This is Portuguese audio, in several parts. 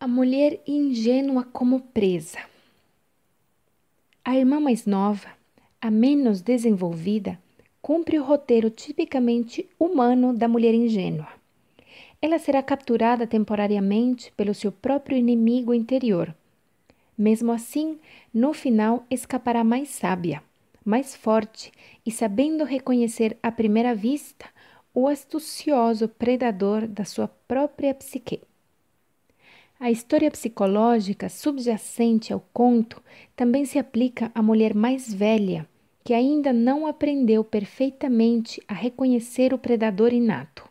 A mulher ingênua como presa. A irmã mais nova, a menos desenvolvida, cumpre o roteiro tipicamente humano da mulher ingênua. Ela será capturada temporariamente pelo seu próprio inimigo interior. Mesmo assim, no final escapará mais sábia, mais forte e sabendo reconhecer à primeira vista o astucioso predador da sua própria psique. A história psicológica subjacente ao conto também se aplica à mulher mais velha, que ainda não aprendeu perfeitamente a reconhecer o predador inato.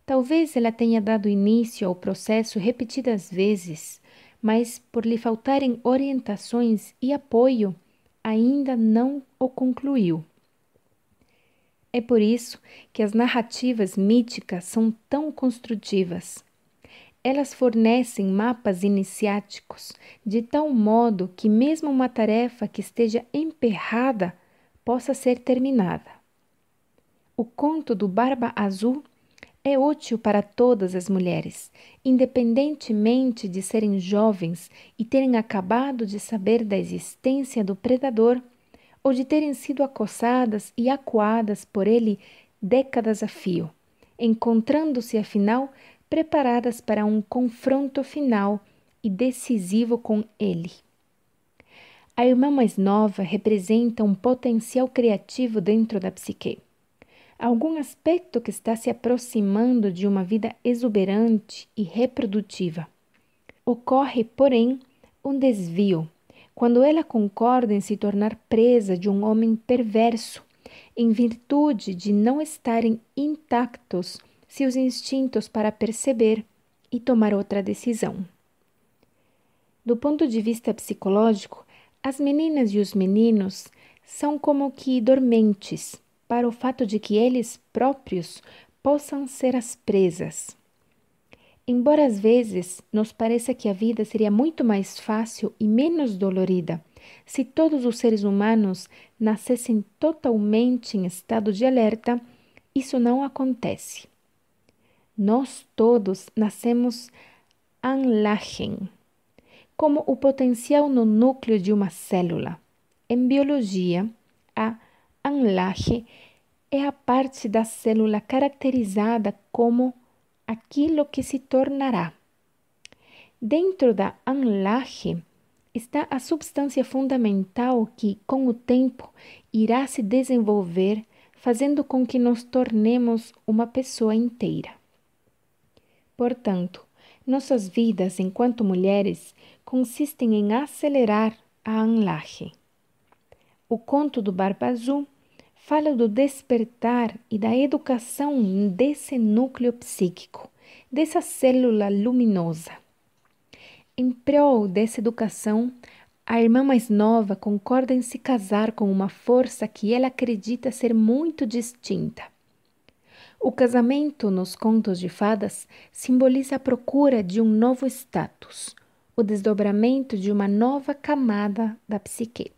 Talvez ela tenha dado início ao processo repetidas vezes, mas por lhe faltarem orientações e apoio, ainda não o concluiu. É por isso que as narrativas míticas são tão construtivas. Elas fornecem mapas iniciáticos de tal modo que mesmo uma tarefa que esteja emperrada possa ser terminada. O conto do Barba Azul é útil para todas as mulheres, independentemente de serem jovens e terem acabado de saber da existência do predador ou de terem sido acossadas e acuadas por ele décadas a fio, encontrando-se afinal preparadas para um confronto final e decisivo com ele. A irmã mais nova representa um potencial criativo dentro da psique. Algum aspecto que está se aproximando de uma vida exuberante e reprodutiva. Ocorre, porém, um desvio, quando ela concorda em se tornar presa de um homem perverso, em virtude de não estarem intactos seus instintos para perceber e tomar outra decisão. Do ponto de vista psicológico, as meninas e os meninos são como que dormentes para o fato de que eles próprios possam ser as presas. Embora às vezes nos pareça que a vida seria muito mais fácil e menos dolorida se todos os seres humanos nascessem totalmente em estado de alerta, isso não acontece. Nós todos nascemos Anlagen, como o potencial no núcleo de uma célula. Em biologia, a Anlage é a parte da célula caracterizada como aquilo que se tornará. Dentro da Anlage está a substância fundamental que, com o tempo, irá se desenvolver, fazendo com que nos tornemos uma pessoa inteira. Portanto, nossas vidas enquanto mulheres consistem em acelerar a Anlage. O conto do Barba Azul fala do despertar e da educação desse núcleo psíquico, dessa célula luminosa. Em prol dessa educação, a irmã mais nova concorda em se casar com uma força que ela acredita ser muito distinta. O casamento nos contos de fadas simboliza a procura de um novo status, o desdobramento de uma nova camada da psique.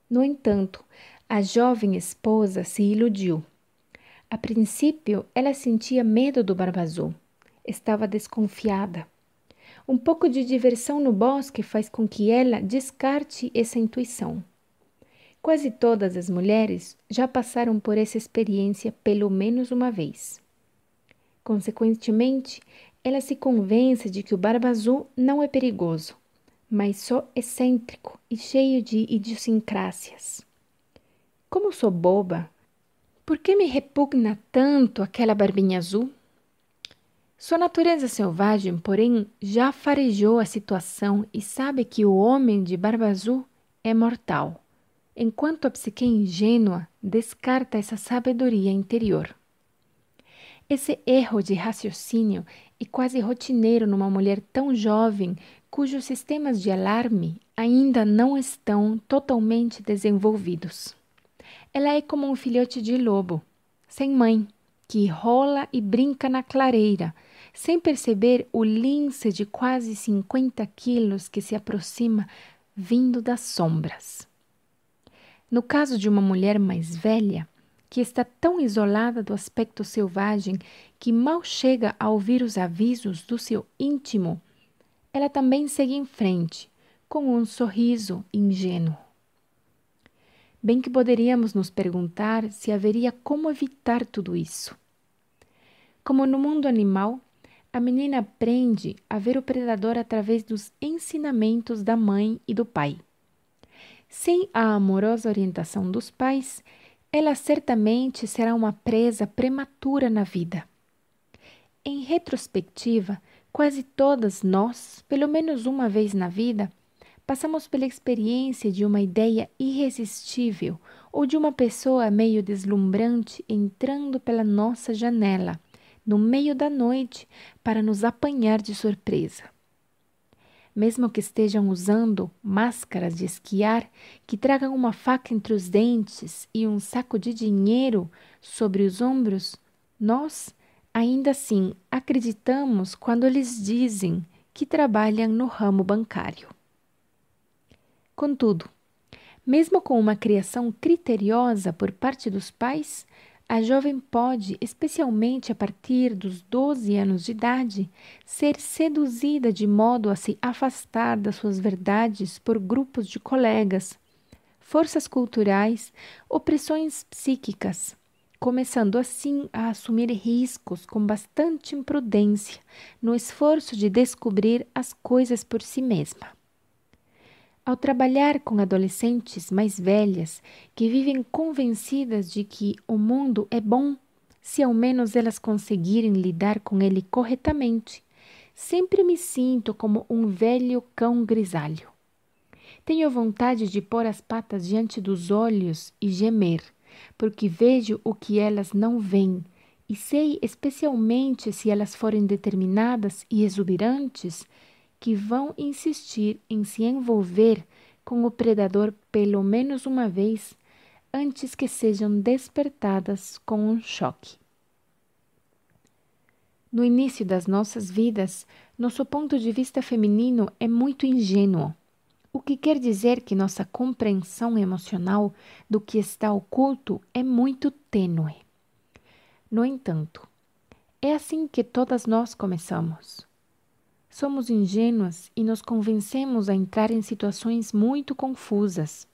No entanto, a jovem esposa se iludiu. A princípio, ela sentia medo do Barba Azul. Estava desconfiada. Um pouco de diversão no bosque faz com que ela descarte essa intuição. Quase todas as mulheres já passaram por essa experiência pelo menos uma vez. Consequentemente, ela se convence de que o Barba Azul não é perigoso, mas só excêntrico e cheio de idiosincrásias. Como sou boba? Por que me repugna tanto aquela barbinha azul? Sua natureza selvagem, porém, já farejou a situação e sabe que o homem de barba azul é mortal, enquanto a psique ingênua descarta essa sabedoria interior. Esse erro de raciocínio é quase rotineiro numa mulher tão jovem cujos sistemas de alarme ainda não estão totalmente desenvolvidos. Ela é como um filhote de lobo, sem mãe, que rola e brinca na clareira, sem perceber o lince de quase 50 quilos que se aproxima vindo das sombras. No caso de uma mulher mais velha, que está tão isolada do aspecto selvagem que mal chega a ouvir os avisos do seu íntimo, ela também segue em frente, com um sorriso ingênuo. Bem que poderíamos nos perguntar se haveria como evitar tudo isso. Como no mundo animal, a menina aprende a ver o predador através dos ensinamentos da mãe e do pai. Sem a amorosa orientação dos pais, ela certamente será uma presa prematura na vida. Em retrospectiva, quase todas nós, pelo menos uma vez na vida, passamos pela experiência de uma ideia irresistível ou de uma pessoa meio deslumbrante entrando pela nossa janela, no meio da noite, para nos apanhar de surpresa. Mesmo que estejam usando máscaras de esquiar, que tragam uma faca entre os dentes e um saco de dinheiro sobre os ombros, nós, ainda assim, acreditamos quando eles dizem que trabalham no ramo bancário. Contudo, mesmo com uma criação criteriosa por parte dos pais, a jovem pode, especialmente a partir dos 12 anos de idade, ser seduzida de modo a se afastar das suas verdades por grupos de colegas, forças culturais ou pressões psíquicas, começando assim a assumir riscos com bastante imprudência no esforço de descobrir as coisas por si mesma. Ao trabalhar com adolescentes mais velhas que vivem convencidas de que o mundo é bom se ao menos elas conseguirem lidar com ele corretamente, sempre me sinto como um velho cão grisalho. Tenho vontade de pôr as patas diante dos olhos e gemer, porque vejo o que elas não veem e sei, especialmente se elas forem determinadas e exuberantes, que vão insistir em se envolver com o predador pelo menos uma vez antes que sejam despertadas com um choque. No início das nossas vidas, nosso ponto de vista feminino é muito ingênuo, o que quer dizer que nossa compreensão emocional do que está oculto é muito tênue. No entanto, é assim que todas nós começamos. Somos ingênuas e nos convencemos a entrar em situações muito confusas.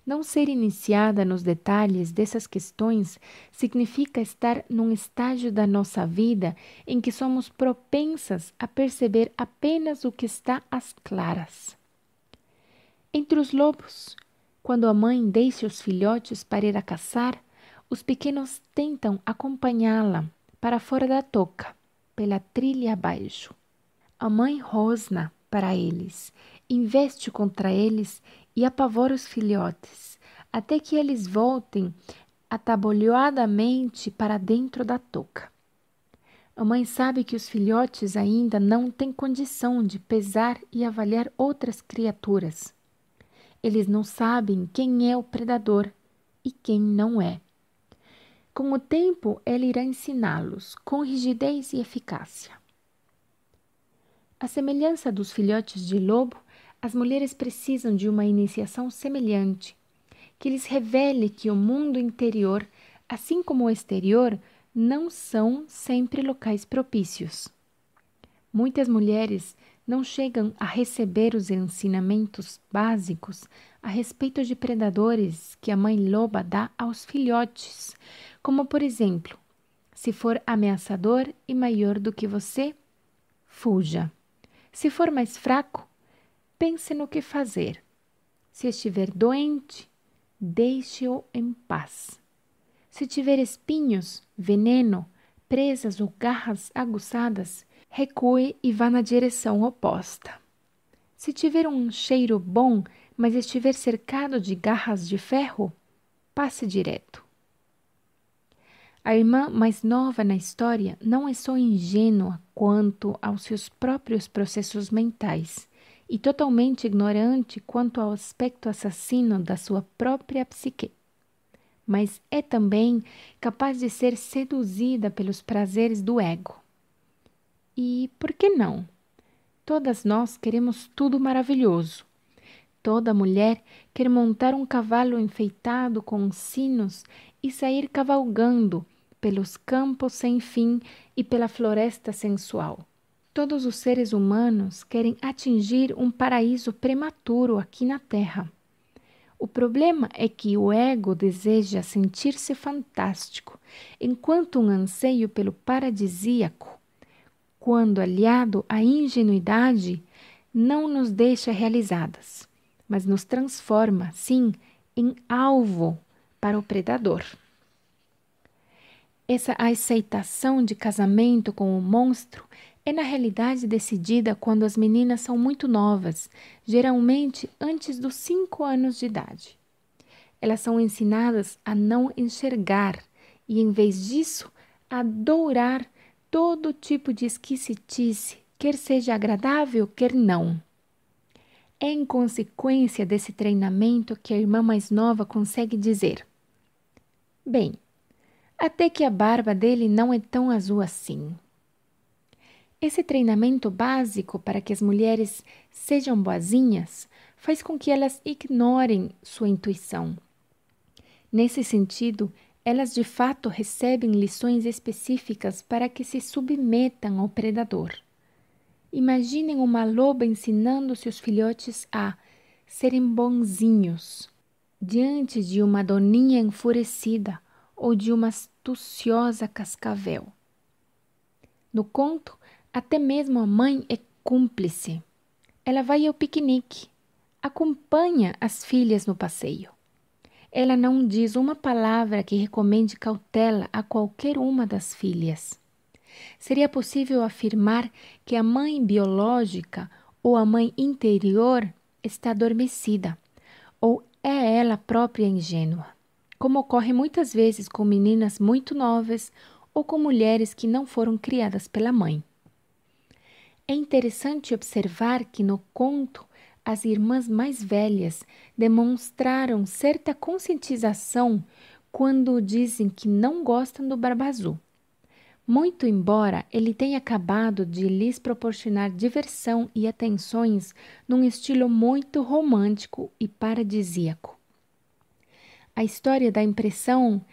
Não ser iniciada nos detalhes dessas questões significa estar num estágio da nossa vida em que somos propensas a perceber apenas o que está às claras. Entre os lobos, quando a mãe deixa os filhotes para ir a caçar, os pequenos tentam acompanhá-la para fora da toca, pela trilha abaixo. A mãe rosna para eles, investe contra eles e apavora os filhotes, até que eles voltem atabalhoadamente para dentro da touca. A mãe sabe que os filhotes ainda não têm condição de pesar e avaliar outras criaturas. Eles não sabem quem é o predador e quem não é. Com o tempo, ela irá ensiná-los com rigidez e eficácia. À semelhança dos filhotes de lobo, as mulheres precisam de uma iniciação semelhante, que lhes revele que o mundo interior, assim como o exterior, não são sempre locais propícios. Muitas mulheres não chegam a receber os ensinamentos básicos a respeito de predadores que a mãe loba dá aos filhotes, como por exemplo, se for ameaçador e maior do que você, fuja. Se for mais fraco, pense no que fazer. Se estiver doente, deixe-o em paz. Se tiver espinhos, veneno, presas ou garras aguçadas, recue e vá na direção oposta. Se tiver um cheiro bom, mas estiver cercado de garras de ferro, passe direto. A irmã mais nova na história não é só ingênua quanto aos seus próprios processos mentais e totalmente ignorante quanto ao aspecto assassino da sua própria psique, mas é também capaz de ser seduzida pelos prazeres do ego. E por que não? Todas nós queremos tudo maravilhoso. Toda mulher quer montar um cavalo enfeitado com sinos e sair cavalgando pelos campos sem fim e pela floresta sensual. Todos os seres humanos querem atingir um paraíso prematuro aqui na Terra. O problema é que o ego deseja sentir-se fantástico, enquanto um anseio pelo paradisíaco, quando aliado à ingenuidade, não nos deixa realizadas, mas nos transforma, sim, em alvo para o predador. Essa aceitação de casamento com o monstro é na realidade decidida quando as meninas são muito novas, geralmente antes dos 5 anos de idade. Elas são ensinadas a não enxergar e, em vez disso, a adorar todo tipo de esquisitice, quer seja agradável, quer não. É em consequência desse treinamento que a irmã mais nova consegue dizer: bem, até que a barba dele não é tão azul assim. Esse treinamento básico para que as mulheres sejam boazinhas faz com que elas ignorem sua intuição. Nesse sentido, elas de fato recebem lições específicas para que se submetam ao predador. Imaginem uma loba ensinando seus filhotes a serem bonzinhos diante de uma doninha enfurecida ou de uma astuciosa cascavel. No conto, até mesmo a mãe é cúmplice. Ela vai ao piquenique, acompanha as filhas no passeio. Ela não diz uma palavra que recomende cautela a qualquer uma das filhas. Seria possível afirmar que a mãe biológica ou a mãe interior está adormecida, ou é ela própria ingênua, como ocorre muitas vezes com meninas muito novas ou com mulheres que não foram criadas pela mãe. É interessante observar que no conto as irmãs mais velhas demonstraram certa conscientização quando dizem que não gostam do Barba Azul. Muito embora ele tenha acabado de lhes proporcionar diversão e atenções num estilo muito romântico e paradisíaco. A história dá a impressão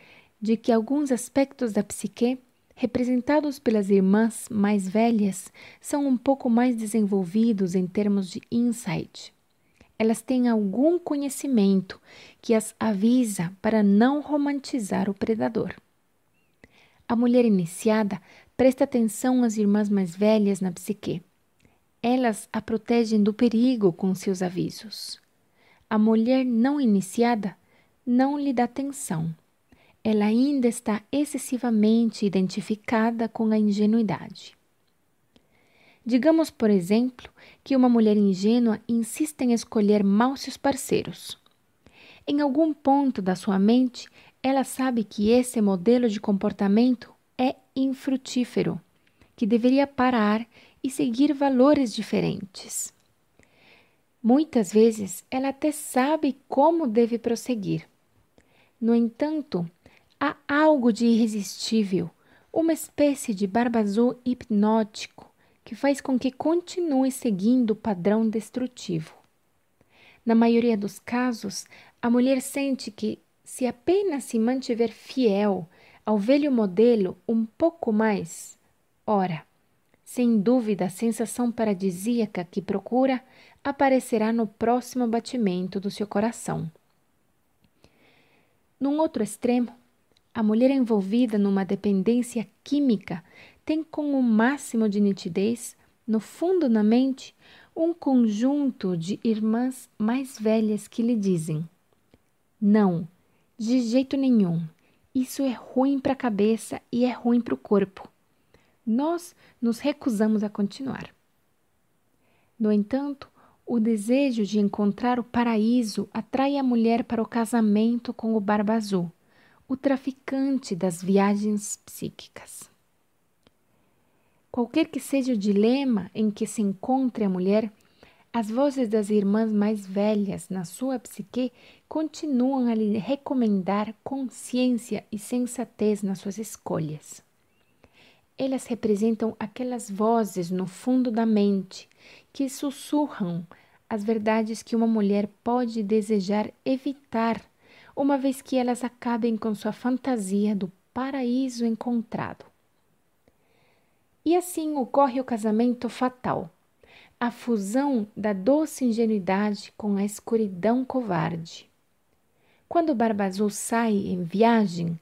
de que alguns aspectos da psique, representados pelas irmãs mais velhas, são um pouco mais desenvolvidos em termos de insight. Elas têm algum conhecimento que as avisa para não romantizar o predador. A mulher iniciada presta atenção às irmãs mais velhas na psique. Elas a protegem do perigo com seus avisos. A mulher não iniciada não lhe dá atenção. Ela ainda está excessivamente identificada com a ingenuidade. Digamos, por exemplo, que uma mulher ingênua insiste em escolher mal seus parceiros. Em algum ponto da sua mente, ela sabe que esse modelo de comportamento é infrutífero, que deveria parar e seguir valores diferentes. Muitas vezes, ela até sabe como deve prosseguir. No entanto, há algo de irresistível, uma espécie de Barba Azul hipnótico, que faz com que continue seguindo o padrão destrutivo. Na maioria dos casos, a mulher sente que, se apenas se mantiver fiel ao velho modelo um pouco mais, ora, sem dúvida a sensação paradisíaca que procura aparecerá no próximo batimento do seu coração. Num outro extremo, a mulher envolvida numa dependência química tem com o máximo de nitidez, no fundo da mente, um conjunto de irmãs mais velhas que lhe dizem: não, de jeito nenhum, isso é ruim para a cabeça e é ruim para o corpo. Nós nos recusamos a continuar. No entanto, o desejo de encontrar o paraíso atrai a mulher para o casamento com o Barba Azul, o traficante das viagens psíquicas. Qualquer que seja o dilema em que se encontre a mulher, as vozes das irmãs mais velhas na sua psique continuam a lhe recomendar consciência e sensatez nas suas escolhas. Elas representam aquelas vozes no fundo da mente que sussurram as verdades que uma mulher pode desejar evitar uma vez que elas acabem com sua fantasia do paraíso encontrado. E assim ocorre o casamento fatal, a fusão da doce ingenuidade com a escuridão covarde. Quando Barba Azul sai em viagem,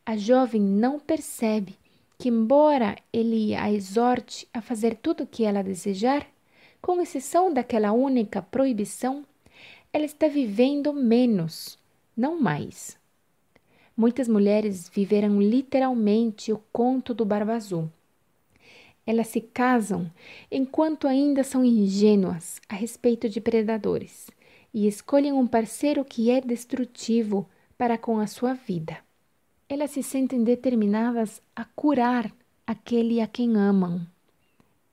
a jovem não percebe que, embora ele a exorte a fazer tudo o que ela desejar, com exceção daquela única proibição, ela está vivendo menos, não mais. Muitas mulheres viveram literalmente o conto do Barba Azul. Elas se casam enquanto ainda são ingênuas a respeito de predadores e escolhem um parceiro que é destrutivo para com a sua vida. Elas se sentem determinadas a curar aquele a quem amam.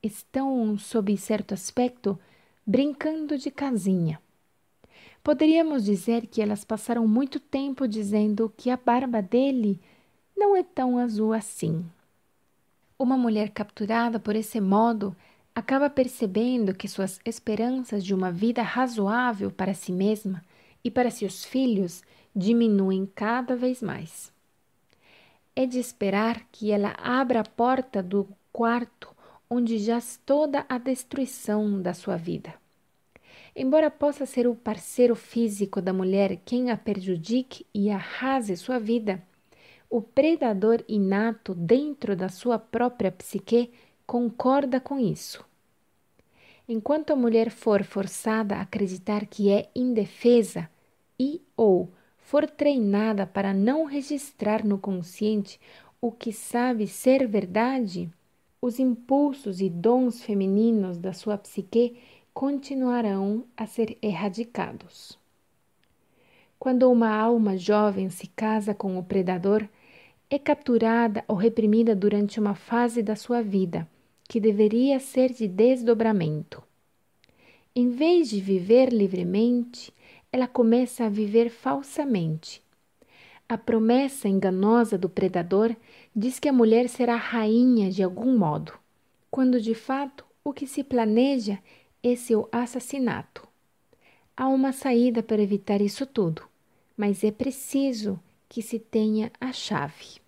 Estão, sob certo aspecto, brincando de casinha. Poderíamos dizer que elas passaram muito tempo dizendo que a barba dele não é tão azul assim. Uma mulher capturada por esse modo acaba percebendo que suas esperanças de uma vida razoável para si mesma e para seus filhos diminuem cada vez mais. É de esperar que ela abra a porta do quarto onde jaz toda a destruição da sua vida. Embora possa ser o parceiro físico da mulher quem a prejudique e arrase sua vida, o predador inato dentro da sua própria psique concorda com isso. Enquanto a mulher for forçada a acreditar que é indefesa e ou for treinada para não registrar no consciente o que sabe ser verdade, os impulsos e dons femininos da sua psique continuarão a ser erradicados. Quando uma alma jovem se casa com o predador, é capturada ou reprimida durante uma fase da sua vida, que deveria ser de desdobramento. Em vez de viver livremente, ela começa a viver falsamente. A promessa enganosa do predador diz que a mulher será rainha de algum modo, quando de fato o que se planeja é seu assassinato. Há uma saída para evitar isso tudo, mas é preciso que se tenha a chave.